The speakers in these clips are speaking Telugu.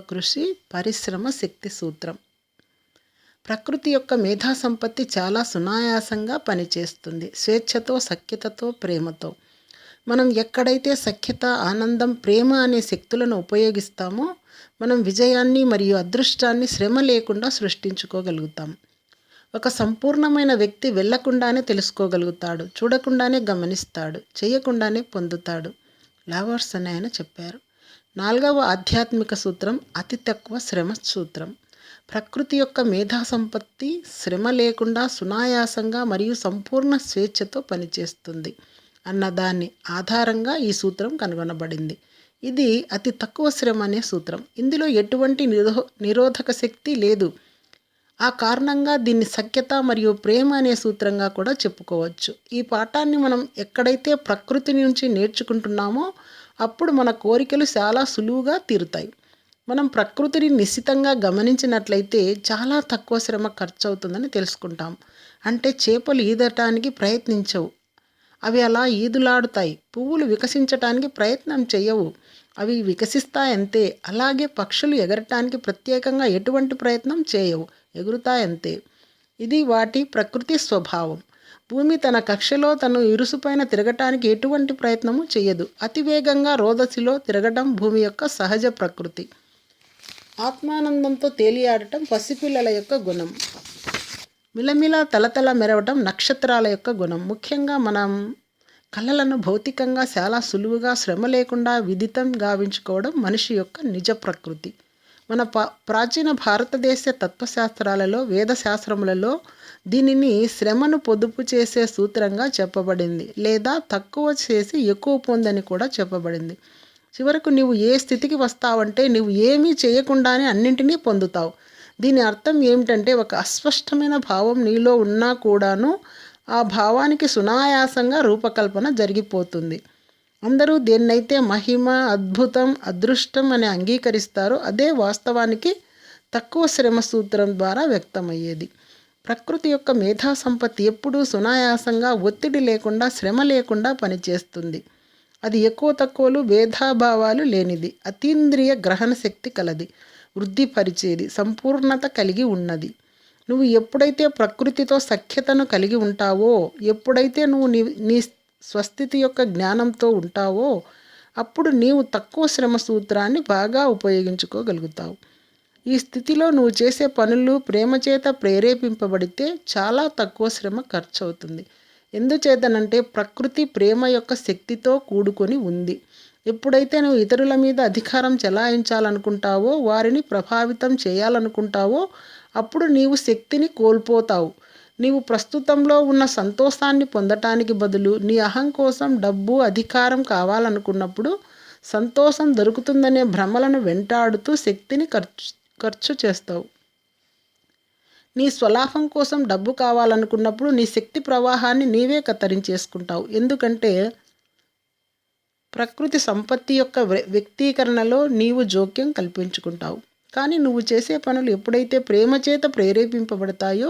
కృషి పరిశ్రమ శక్తి సూత్రం. ప్రకృతి యొక్క మేధా సంపత్తి చాలా సునాయాసంగా పనిచేస్తుంది. స్వేచ్ఛతో, సఖ్యతతో, ప్రేమతో. మనం ఎక్కడైతే సఖ్యత, ఆనందం, ప్రేమ అనే శక్తులను ఉపయోగిస్తామో మనం విజయాన్ని మరియు అదృష్టాన్ని శ్రమ లేకుండా సృష్టించుకోగలుగుతాం. ఒక సంపూర్ణమైన వ్యక్తి వెళ్ళకుండానే తెలుసుకోగలుగుతాడు, చూడకుండానే గమనిస్తాడు, చేయకుండానే పొందుతాడు. లావర్స్ అని ఆయన చెప్పారు. 4వ ఆధ్యాత్మిక సూత్రం అతి తక్కువ శ్రమ సూత్రం. ప్రకృతి యొక్క మేధా సంపత్తి శ్రమ లేకుండా సునాయాసంగా మరియు సంపూర్ణ స్వేచ్ఛతో పనిచేస్తుంది అన్నదాన్ని ఆధారంగా ఈ సూత్రం కనుగొనబడింది. ఇది అతి తక్కువ శ్రమ అనే సూత్రం. ఇందులో ఎటువంటి నిరోధక శక్తి లేదు. ఆ కారణంగా దీన్ని సఖ్యత మరియు ప్రేమ అనే సూత్రంగా కూడా చెప్పుకోవచ్చు. ఈ పాఠాన్ని మనం ఎక్కడైతే ప్రకృతి నుంచి నేర్చుకుంటున్నామో అప్పుడు మన కోరికలు చాలా సులువుగా తీరుతాయి. మనం ప్రకృతిని నిశితంగా గమనించినట్లయితే చాలా తక్కువ శ్రమ ఖర్చు అవుతుందని తెలుసుకుంటాం. అంటే చేపలు ఈదటానికి ప్రయత్నించవు, అవి అలా ఈదులాడుతాయి. పువ్వులు వికసించటానికి ప్రయత్నం చేయవు, అవి వికసిస్తాయంతే. అలాగే పక్షులు ఎగరటానికి ప్రత్యేకంగా ఎటువంటి ప్రయత్నం చేయవు, ఎగురుతాయంతే. ఇది వాటి ప్రకృతి స్వభావం. భూమి తన కక్షలో తను ఇరుసుపైన తిరగటానికి ఎటువంటి ప్రయత్నము చేయదు. అతివేగంగా రోదసిలో తిరగడం భూమి యొక్క సహజ ప్రకృతి. ఆత్మానందంతో తేలియాడటం పసిపిల్లల యొక్క గుణం. మిలమిల తలతల మెరవటం నక్షత్రాల యొక్క గుణం. ముఖ్యంగా మనం కళలను భౌతికంగా చాలా సులువుగా శ్రమ లేకుండా విదితం గావించుకోవడం మనిషి యొక్క నిజ ప్రకృతి. మన ప్రాచీన భారతదేశ తత్వశాస్త్రాలలో, వేదశాస్త్రములలో దీనిని శ్రమను పొదుపు చేసే సూత్రంగా చెప్పబడింది, లేదా తక్కువ చేసి ఎక్కువ పొందని కూడా చెప్పబడింది. చివరకు నీవు ఏ స్థితికి వస్తావంటే నీవు ఏమీ చేయకుండానే అన్నింటినీ పొందుతావు. దీని అర్థం ఏమిటంటే ఒక అస్పష్టమైన భావం నీలో ఉన్నా కూడాను ఆ భావానికి సునాయాసంగా రూపకల్పన జరిగిపోతుంది. అందరూ దేన్నైతే మహిమ, అద్భుతం, అదృష్టం అని అంగీకరిస్తారో అదే వాస్తవానికి తక్కువ శ్రమ సూత్రం ద్వారా వ్యక్తమయ్యేది. ప్రకృతి యొక్క మేధా సంపత్తి ఎప్పుడూ సునాయాసంగా, ఒత్తిడి లేకుండా, శ్రమ లేకుండా పనిచేస్తుంది. అది ఎక్కువ తక్కువలు, భేదాభావాలు లేనిది, అతీంద్రియ గ్రహణ శక్తి కలది, వృద్ధిపరిచేది, సంపూర్ణత కలిగి ఉన్నది. నువ్వు ఎప్పుడైతే ప్రకృతితో సఖ్యతను కలిగి ఉంటావో, ఎప్పుడైతే నువ్వు నీ స్వస్థితి యొక్క జ్ఞానంతో ఉంటావో అప్పుడు నీవు తక్కువ శ్రమ సూత్రాన్ని బాగా ఉపయోగించుకోగలుగుతావు. ఈ స్థితిలో నువ్వు చేసే పనులు ప్రేమ చేత ప్రేరేపింపబడితే చాలా తక్కువ శ్రమ ఖర్చు అవుతుంది. ఎందుచేతనంటే ప్రకృతి ప్రేమ యొక్క శక్తితో కూడుకొని ఉంది. ఎప్పుడైతే నువ్వు ఇతరుల మీద అధికారం చెలాయించాలనుకుంటావో, వారిని ప్రభావితం చేయాలనుకుంటావో అప్పుడు నీవు శక్తిని కోల్పోతావు. నీవు ప్రస్తుతంలో ఉన్న సంతోషాన్ని పొందటానికి బదులు నీ అహం కోసం డబ్బు, అధికారం కావాలనుకున్నప్పుడు సంతోషం దొరుకుతుందనే భ్రమలను వెంటాడుతూ శక్తిని ఖర్చు చేస్తావు. నీ స్వలాభం కోసం డబ్బు కావాలనుకున్నప్పుడు నీ శక్తి ప్రవాహాన్ని నీవే కత్తిరించేసుకుంటావు. ఎందుకంటే ప్రకృతి సంపత్తి యొక్క వ్యక్తీకరణలో నీవు జోక్యం కల్పించుకుంటావు. కానీ నువ్వు చేసే పనులు ఎప్పుడైతే ప్రేమ చేత ప్రేరేపింపబడతాయో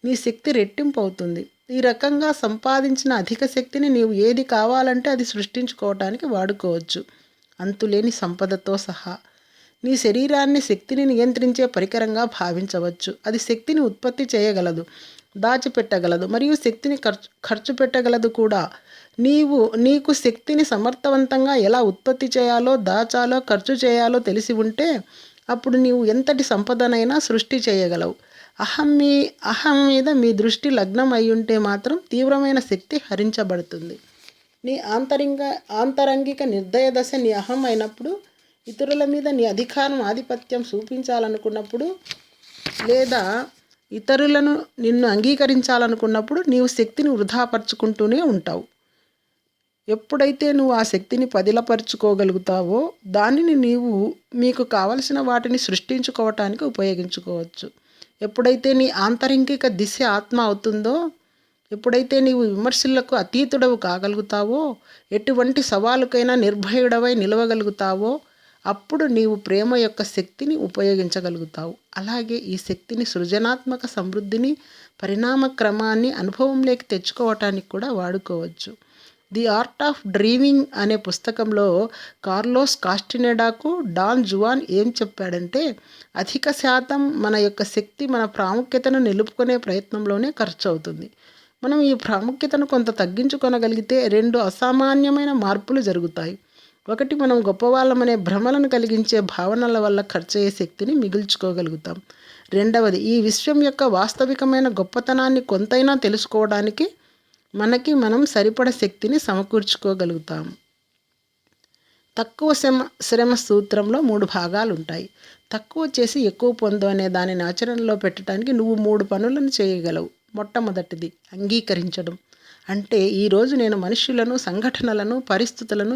నీ శక్తి రెట్టింపు అవుతుంది. ఈ రకంగా సంపాదించిన అధిక శక్తిని నీవు ఏది కావాలంటే అది సృష్టించుకోవటానికి వాడుకోవచ్చు, అంతులేని సంపదతో సహా. నీ శరీరాన్ని శక్తిని నియంత్రించే పరికరంగా భావించవచ్చు. అది శక్తిని ఉత్పత్తి చేయగలదు, దాచిపెట్టగలదు మరియు శక్తిని ఖర్చు పెట్టగలదు కూడా. నీకు శక్తిని సమర్థవంతంగా ఎలా ఉత్పత్తి చేయాలో, దాచాలో, ఖర్చు చేయాలో తెలిసి ఉంటే అప్పుడు నీవు ఎంతటి సంపదనైనా సృష్టి చేయగలవు. అహం మీద మీ దృష్టి లగ్నం అయ్యుంటే మాత్రం తీవ్రమైన శక్తి హరించబడుతుంది. నీ ఆంతరంగిక నిర్దయ దశ నీ అహం అయినప్పుడు, ఇతరుల మీద నీ అధికారం, ఆధిపత్యం చూపించాలనుకున్నప్పుడు, లేదా ఇతరులను నిన్ను అంగీకరించాలనుకున్నప్పుడు నీవు శక్తిని వృధాపరుచుకుంటూనే ఉంటావు. ఎప్పుడైతే నువ్వు ఆ శక్తిని పదిలపరుచుకోగలుగుతావో దానిని నీవు మీకు కావలసిన వాటిని సృష్టించుకోవటానికి ఉపయోగించుకోవచ్చు. ఎప్పుడైతే నీ ఆంతరంగిక దిశ ఆత్మ అవుతుందో, ఎప్పుడైతే నీవు విమర్శలకు అతీతుడవు కాగలుగుతావో, ఎటువంటి సవాలుకైనా నిర్భయుడవై నిలవగలుగుతావో అప్పుడు నీవు ప్రేమ యొక్క శక్తిని ఉపయోగించగలుగుతావు. అలాగే ఈ శక్తిని సృజనాత్మక సమృద్ధిని, పరిణామ క్రమాన్ని అనుభవంలోకి తెచ్చుకోవటానికి కూడా వాడుకోవచ్చు. ది ఆర్ట్ ఆఫ్ డ్రీమింగ్ అనే పుస్తకంలో కార్లోస్ కాస్టినెడాకు డాన్ జువాన్ ఏం చెప్పాడంటే, అధిక శాతం మన యొక్క శక్తి మన ప్రాముఖ్యతను నిలుపుకునే ప్రయత్నంలోనే ఖర్చు అవుతుంది. మనం ఈ ప్రాముఖ్యతను కొంత తగ్గించుకొనగలిగితే 2 అసామాన్యమైన మార్పులు జరుగుతాయి. ఒకటి, మనం గొప్పవాళ్ళమనే భ్రమలను కలిగించే భావనల వల్ల ఖర్చయ్యే శక్తిని మిగుల్చుకోగలుగుతాం. రెండవది, ఈ విశ్వం యొక్క వాస్తవికమైన గొప్పతనాన్ని కొంతైనా తెలుసుకోవడానికి మనం సరిపడ శక్తిని సమకూర్చుకోగలుగుతాం. తక్కువ శ్రమ సూత్రంలో 3 భాగాలు ఉంటాయి. తక్కువ చేసి ఎక్కువ పొందు అనే దానిని ఆచరణలో పెట్టడానికి నువ్వు 3 పనులను చేయగలవు. మొట్టమొదటిది అంగీకరించడం. అంటే ఈరోజు నేను మనుషులను, సంఘటనలను, పరిస్థితులను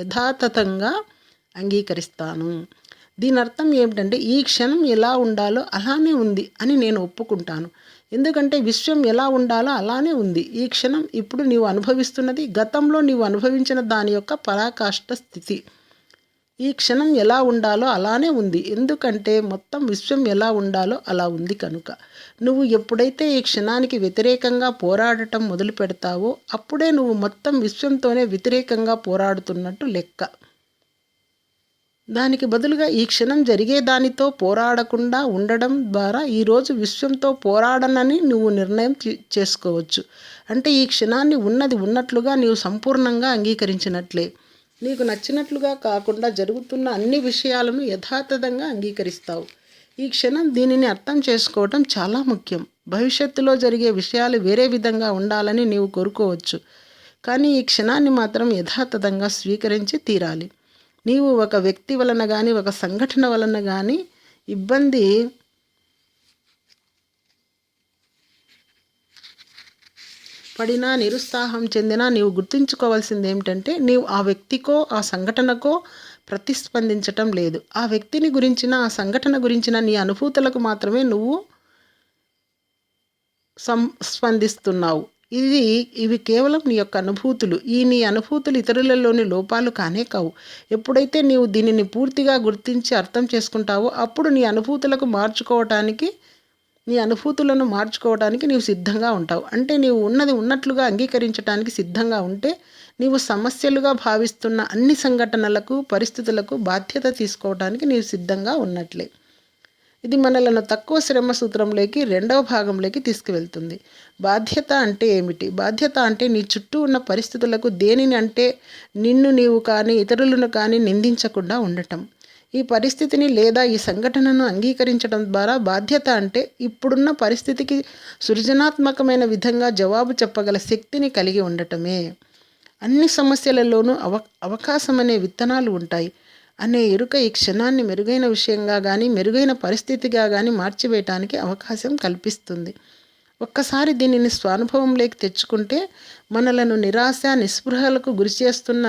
యథాతథంగా అంగీకరిస్తాను. దీని అర్థం ఏమిటంటే, ఈ క్షణం ఎలా ఉండాలో అలానే ఉంది అని నేను ఒప్పుకుంటాను. ఎందుకంటే విశ్వం ఎలా ఉండాలో అలానే ఉంది. ఈ క్షణం ఇప్పుడు నీవు అనుభవిస్తున్నది గతంలో నీవు అనుభవించిన దాని యొక్క పరాకాష్ఠ స్థితి. ఈ క్షణం ఎలా ఉండాలో అలానే ఉంది. ఎందుకంటే మొత్తం విశ్వం ఎలా ఉండాలో అలా ఉంది కనుక. నువ్వు ఎప్పుడైతే ఈ క్షణానికి వ్యతిరేకంగా పోరాడటం మొదలు పెడతావో అప్పుడే నువ్వు మొత్తం విశ్వంతోనే వ్యతిరేకంగా పోరాడుతున్నట్టు లెక్క. దానికి బదులుగా ఈ క్షణం జరిగే దానితో పోరాడకుండా ఉండడం ద్వారా ఈరోజు విశ్వంతో పోరాడనని నువ్వు నిర్ణయం చేసుకోవచ్చు. అంటే ఈ క్షణాన్ని ఉన్నది ఉన్నట్లుగా నీవు సంపూర్ణంగా అంగీకరించినట్లే. నీకు నచ్చినట్లుగా కాకుండా జరుగుతున్న అన్ని విషయాలను యథాతథంగా అంగీకరిస్తావు. ఈ క్షణం దీనిని అర్థం చేసుకోవటం చాలా ముఖ్యం. భవిష్యత్తులో జరిగే విషయాలు వేరే విధంగా ఉండాలని నీవు కోరుకోవచ్చు, కానీ ఈ క్షణాన్ని మాత్రం యథాతథంగా స్వీకరించి తీరాలి. నీవు ఒక వ్యక్తి వలన కానీ ఒక సంఘటన వలన కానీ ఇబ్బంది పడినా, నిరుత్సాహం చెందినా నీవు గుర్తుంచుకోవాల్సింది ఏమిటంటే, నీవు ఆ వ్యక్తికో ఆ సంఘటనకో ప్రతిస్పందించటం లేదు. ఆ వ్యక్తిని గురించిన, ఆ సంఘటన గురించిన నీ అనుభూతులకు మాత్రమే నువ్వు స్పందిస్తున్నావు. ఇవి కేవలం నీ యొక్క అనుభూతులు. నీ అనుభూతులు ఇతరులలోని లోపాలు కానే కావు. ఎప్పుడైతే నీవు దీనిని పూర్తిగా గుర్తించి అర్థం చేసుకుంటావో అప్పుడు నీ అనుభూతులను మార్చుకోవడానికి నీవు సిద్ధంగా ఉంటావు. అంటే నీవు ఉన్నది ఉన్నట్లుగా అంగీకరించడానికి సిద్ధంగా ఉంటే నీవు సమస్యలుగా భావిస్తున్న అన్ని సంఘటనలకు, పరిస్థితులకు బాధ్యత తీసుకోవడానికి నీవు సిద్ధంగా ఉన్నట్లే. ఇది మనలను తక్కువ శ్రమ సూత్రంలోకి 2వ భాగంలోకి తీసుకువెళ్తుంది. బాధ్యత అంటే ఏమిటి? బాధ్యత అంటే నీ చుట్టూ ఉన్న పరిస్థితులకు దేనిని అంటే నిన్ను నీవు కానీ ఇతరులను కానీ నిందించకుండా ఉండటం. ఈ పరిస్థితిని లేదా ఈ సంఘటనను అంగీకరించడం ద్వారా బాధ్యత అంటే ఇప్పుడున్న పరిస్థితికి సృజనాత్మకమైన విధంగా జవాబు చెప్పగల శక్తిని కలిగి ఉండటమే. అన్ని సమస్యలలోనూ అవకాశం అనే విత్తనాలు ఉంటాయి అనే ఎరుక ఈ క్షణాన్ని మెరుగైన విషయంగా కానీ మెరుగైన పరిస్థితిగా కానీ మార్చివేయటానికి అవకాశం కల్పిస్తుంది. ఒక్కసారి దీనిని స్వానుభవంలోకి తెచ్చుకుంటే మనలను నిరాశ, నిస్పృహలకు గురిచేస్తున్న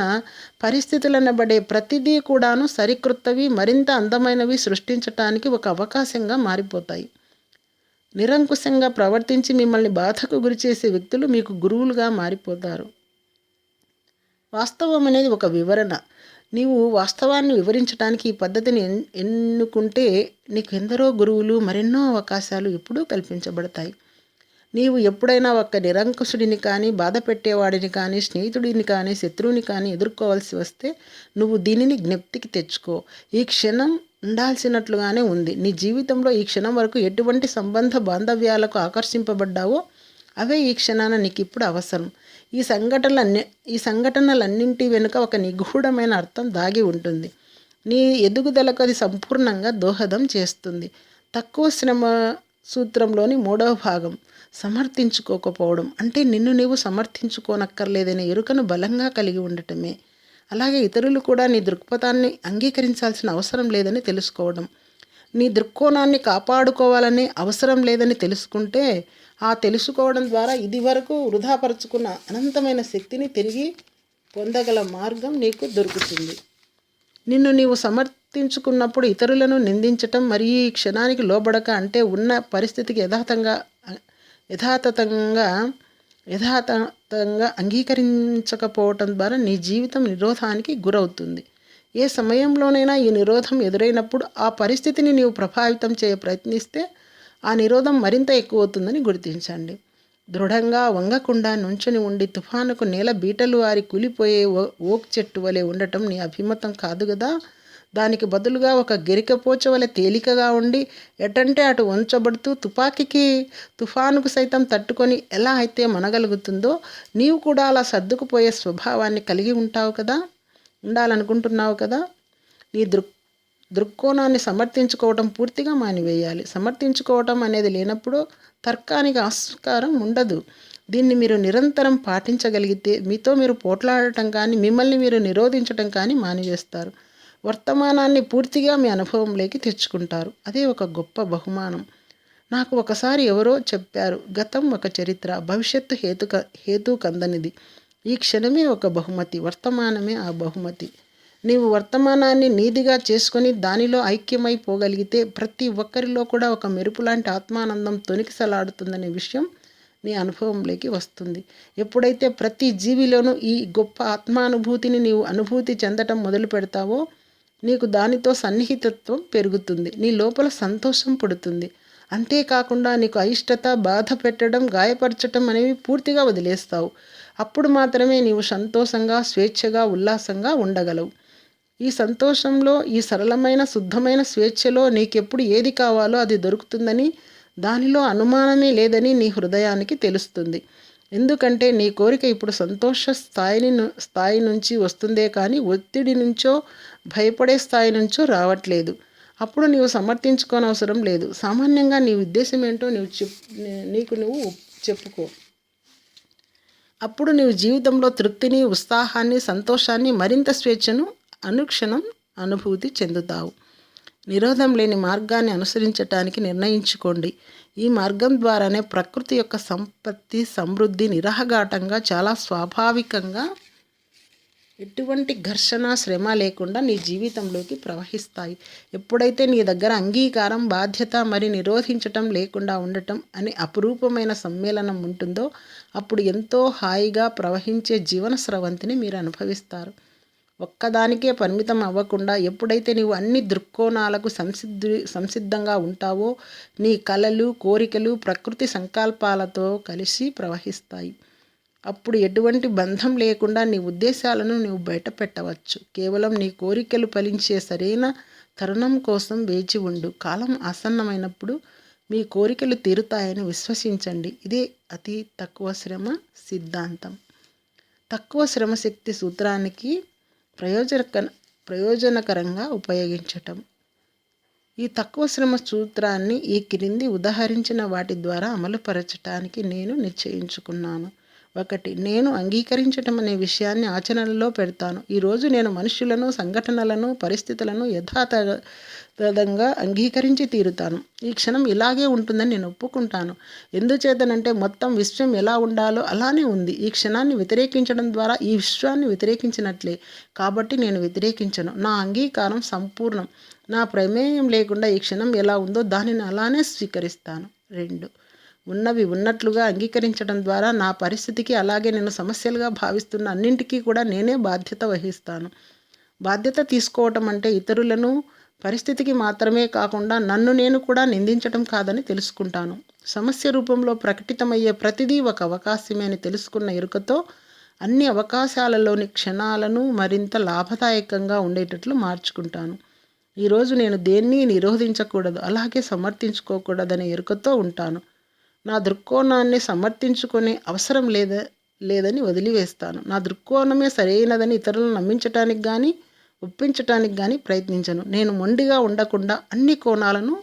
పరిస్థితులనబడే ప్రతిదీ కూడాను సరికొత్తవి, మరింత అందమైనవి సృష్టించటానికి ఒక అవకాశంగా మారిపోతాయి. నిరంకుశంగా ప్రవర్తించి మిమ్మల్ని బాధకు గురిచేసే వ్యక్తులు మీకు గురువులుగా మారిపోతారు. వాస్తవం అనేది ఒక వివరణ. నీవు వాస్తవాన్ని వివరించడానికి ఈ పద్ధతిని ఎన్నుకుంటే నీకు ఎందరో గురువులు, మరెన్నో అవకాశాలు ఎప్పుడూ కల్పించబడతాయి. నీవు ఎప్పుడైనా ఒక నిరంకుశుడిని కానీ, బాధ పెట్టేవాడిని కానీ, స్నేహితుడిని కానీ, శత్రువుని కానీ ఎదుర్కోవాల్సి వస్తే నువ్వు దీనిని జ్ఞప్తికి తెచ్చుకో. ఈ క్షణం ఉండాల్సినట్లుగానే ఉంది. నీ జీవితంలో ఈ క్షణం వరకు ఎటువంటి సంబంధ బాంధవ్యాలకు ఆకర్షింపబడ్డావో అవే ఈ క్షణాన నీకు ఇప్పుడు అవసరం. ఈ సంఘటనలన్నింటి వెనుక ఒక నిగూఢమైన అర్థం దాగి ఉంటుంది. నీ ఎదుగుదలకు అది సంపూర్ణంగా దోహదం చేస్తుంది. తక్కువ శ్రమ సూత్రంలోని 3వ భాగం సమర్థించుకోకపోవడం. అంటే నిన్ను నీవు సమర్థించుకోనక్కర్లేదనే ఎరుకను బలంగా కలిగి ఉండటమే. అలాగే ఇతరులు కూడా నీ దృక్పథాన్ని అంగీకరించాల్సిన అవసరం లేదని తెలుసుకోవడం. నీ దృక్కోణాన్ని కాపాడుకోవాలనే అవసరం లేదని తెలుసుకుంటే ఆ తెలుసుకోవడం ద్వారా ఇదివరకు వృధాపరుచుకున్న అనంతమైన శక్తిని తిరిగి పొందగల మార్గం నీకు దొరుకుతుంది. నిన్ను నీవు సమర్థించుకున్నప్పుడు ఇతరులను నిందించటం మరియు ఈ క్షణానికి లోబడక, అంటే ఉన్న పరిస్థితికి యథాతథంగా అంగీకరించకపోవటం ద్వారా నీ జీవితం నిరోధానికి గురవుతుంది. ఏ సమయంలోనైనా ఈ నిరోధం ఎదురైనప్పుడు ఆ పరిస్థితిని నీవు ప్రభావితం ప్రయత్నిస్తే ఆ నిరోధం మరింత ఎక్కువ అవుతుందని గుర్తించండి. దృఢంగా వంగకుండా నుంచుని ఉండి తుఫానుకు నేల బీటలు వారి కూలిపోయే ఓక్ చెట్టు వలె ఉండటం నీ అభిమతం కాదు కదా. దానికి బదులుగా ఒక గెరికపోచ వలె తేలికగా ఉండి ఎటంటే అటు ఉంచబడుతూ తుఫానుకు సైతం తట్టుకొని ఎలా అయితే మనగలుగుతుందో నీవు కూడా అలా సర్దుకుపోయే స్వభావాన్ని కలిగి ఉంటావు కదా, ఉండాలనుకుంటున్నావు కదా. నీ దృక్కోణాన్ని సమర్థించుకోవటం పూర్తిగా మానివేయాలి. సమర్థించుకోవటం అనేది లేనప్పుడు తర్కానికి ఆస్కారం ఉండదు. దీన్ని మీరు నిరంతరం పాటించగలిగితే మీతో మీరు పోట్లాడటం కానీ మిమ్మల్ని మీరు నిరోధించటం కానీ మానివేస్తారు. వర్తమానాన్ని పూర్తిగా మీ అనుభవంలోకి తెచ్చుకుంటారు. అదే ఒక గొప్ప బహుమానం. నాకు ఒకసారి ఎవరో చెప్పారు, గతం ఒక చరిత్ర, భవిష్యత్తు హేతు కందనిది. ఈ క్షణమే ఒక బహుమతి, వర్తమానమే ఆ బహుమతి. నీవు వర్తమానాన్ని నీదిగా చేసుకొని దానిలో ఐక్యమైపోగలిగితే ప్రతి ఒక్కరిలో కూడా ఒక మెరుపులాంటి ఆత్మానందం తొణికిసలాడుతుందనే విషయం నీ అనుభవంలోకి వస్తుంది. ఎప్పుడైతే ప్రతి జీవిలోనూ ఈ గొప్ప ఆత్మానుభూతిని నీవు అనుభూతి చెందటం మొదలు పెడతావో నీకు దానితో సన్నిహితత్వం పెరుగుతుంది. నీ లోపల సంతోషం పుడుతుంది. అంతేకాకుండా నీకు అయిష్టత, బాధ పెట్టడం, గాయపరచటం అనేవి పూర్తిగా వదిలేస్తావు. అప్పుడు మాత్రమే నీవు సంతోషంగా, స్వేచ్ఛగా, ఉల్లాసంగా ఉండగలవు. ఈ సంతోషంలో, ఈ సరళమైన శుద్ధమైన స్వేచ్ఛలో నీకెప్పుడు ఏది కావాలో అది దొరుకుతుందని, దానిలో అనుమానమే లేదని నీ హృదయానికి తెలుస్తుంది. ఎందుకంటే నీ కోరిక ఇప్పుడు సంతోష స్థాయి నుంచి వస్తుందే కానీ ఒత్తిడి నుంచో భయపడే స్థాయి నుంచో రావట్లేదు. అప్పుడు నీవు సమర్థించుకోనవసరం లేదు. సామాన్యంగా నీ ఉద్దేశం ఏంటో నీకు నువ్వు చెప్పుకో. అప్పుడు నీవు జీవితంలో తృప్తిని, ఉత్సాహాన్ని, సంతోషాన్ని, మరింత స్వేచ్ఛను అనుక్షణం అనుభూతి చెందుతావు. నిరోధం లేని మార్గాన్ని అనుసరించటానికి నిర్ణయించుకోండి. ఈ మార్గం ద్వారానే ప్రకృతి యొక్క సంపత్తి, సమృద్ధి నిరహఘాటంగా, చాలా స్వాభావికంగా, ఎటువంటి ఘర్షణ, శ్రమ లేకుండా నీ జీవితంలోకి ప్రవహిస్తాయి. ఎప్పుడైతే నీ దగ్గర అంగీకారం, బాధ్యత మరి నిరోధించటం లేకుండా ఉండటం అనే అపురూపమైన సమ్మేళనం ఉంటుందో అప్పుడు ఎంతో హాయిగా ప్రవహించే జీవన స్రవంతిని మీరు అనుభవిస్తారు. ఒక్కదానికే పరిమితం అవ్వకుండా ఎప్పుడైతే నీవు అన్ని దృక్కోణాలకు సంసిద్ధంగా ఉంటావో నీ కలలు, కోరికలు ప్రకృతి సంకల్పాలతో కలిసి ప్రవహిస్తాయి. అప్పుడు ఎటువంటి బంధం లేకుండా నీ ఉద్దేశాలను నీవు బయట పెట్టవచ్చు. కేవలం నీ కోరికలు ఫలించే సరైన తరుణం కోసం వేచి ఉండు. కాలం ఆసన్నమైనప్పుడు మీ కోరికలు తీరుతాయని విశ్వసించండి. ఇదే అతి తక్కువ శ్రమ సిద్ధాంతం. తక్కువ శ్రమ శక్తి సూత్రానికి ప్రయోజనకరంగా ఉపయోగించటం. ఈ తక్కువ శ్రమ సూత్రాన్ని ఈ క్రింది ఉదహరించిన వాటి ద్వారా అమలుపరచటానికి నేను నిశ్చయించుకున్నాను. 1. నేను అంగీకరించటం అనే విషయాన్ని ఆచరణలో పెడతాను. ఈరోజు నేను మనుషులను, సంఘటనలను, పరిస్థితులను యథాతథంగా అంగీకరించి తీరుతాను. ఈ క్షణం ఇలాగే ఉంటుందని నేను ఒప్పుకుంటాను. ఎందుచేతనంటే మొత్తం విశ్వం ఎలా ఉండాలో అలానే ఉంది. ఈ క్షణాన్ని వ్యతిరేకించడం ద్వారా ఈ విశ్వాన్ని వ్యతిరేకించినట్లే. కాబట్టి నేను వ్యతిరేకించను. నా అంగీకారం సంపూర్ణం. నా ప్రమేయం లేకుండా ఈ క్షణం ఎలా ఉందో దానిని అలానే స్వీకరిస్తాను. 2. ఉన్నవి ఉన్నట్లుగా అంగీకరించడం ద్వారా నా పరిస్థితికి, అలాగే నేను సమస్యలుగా భావిస్తున్న అన్నింటికీ కూడా నేనే బాధ్యత వహిస్తాను. బాధ్యత తీసుకోవటం అంటే ఇతరులను, పరిస్థితికి మాత్రమే కాకుండా నన్ను నేను కూడా నిందించటం కాదని తెలుసుకుంటాను. సమస్య రూపంలో ప్రకటితమయ్యే ప్రతిదీ ఒక అవకాశమే అని తెలుసుకున్న ఎరుకతో అన్ని అవకాశాలలోని క్షణాలను మరింత లాభదాయకంగా ఉండేటట్లు మార్చుకుంటాను. ఈరోజు నేను దేన్ని నిరోధించకూడదు, అలాగే సమర్థించుకోకూడదనే ఎరుకతో ఉంటాను. నా దృక్కోణాన్ని సమర్థించుకునే అవసరం లేదని వదిలివేస్తాను. నా దృక్కోణమే సరైనదని ఇతరులను నమ్మించటానికి కానీ ఒప్పించటానికి కానీ ప్రయత్నించను. నేను మొండిగా ఉండకుండా అన్ని కోణాలను